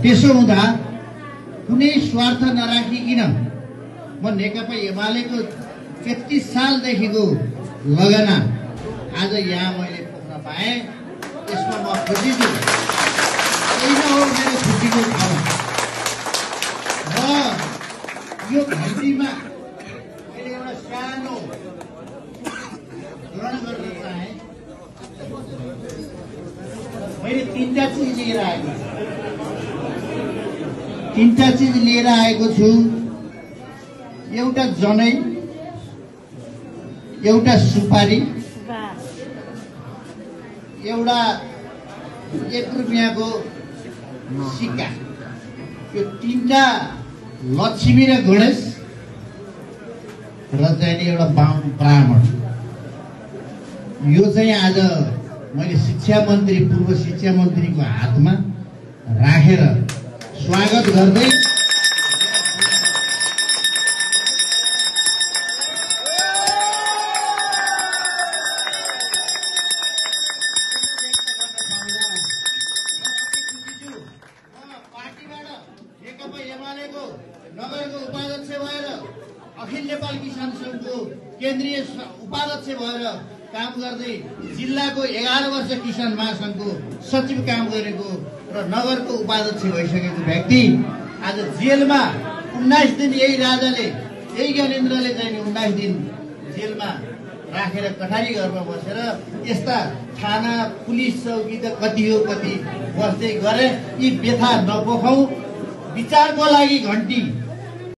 त्यसो हुँदा कुनै स्वार्थ नराखिकन म नेकपा एमालेको 33 सालदेखिको लगना आज यहाँ मैले पुग्न पाएँ। यसमा म खुसी छु। यही नै हो मेरो खुसीको ठाउँ। र यो घन्टीमा मैले एउटा सानो ग्रहण गर्न चाहे। मैले तीनटा चिज लिएर आएको छु। तीनटा चिज लिएर आएको छु। एउटा जनै, एउटा सुपारी, एउटा 1 रुपियाँको सिक्का। यो तीनटा लक्ष्मी र गणेश र चाहिँ एउटा ब्राह्मण। यो चाहिँ आज मैले शिक्षा मन्त्री, पूर्व शिक्षा मन्त्रीको हातमा राखेर स्वागत गर्दै नगरको उपाध्यक्ष भएर अखिल नेपाल किसान संघको केन्द्रीय उपाध्यक्ष भएर काम गर्दै जिल्लाको 11 वर्ष किसान महासंघको सचिव काम गरेको र नगरको उपाध्यक्ष भइसकेको व्यक्ति आज जेलमा 19 दिन यही राजाले, यही ज्ञानेन्द्रले चाहिँ 19 दिन जेलमा राखेर कठारी घरमा बसेर यस्ता थाना पुलिस चौकी त कति हो कति बस्दै गरे। यी व्यथा नपोखौं। विचारको लागि घन्टी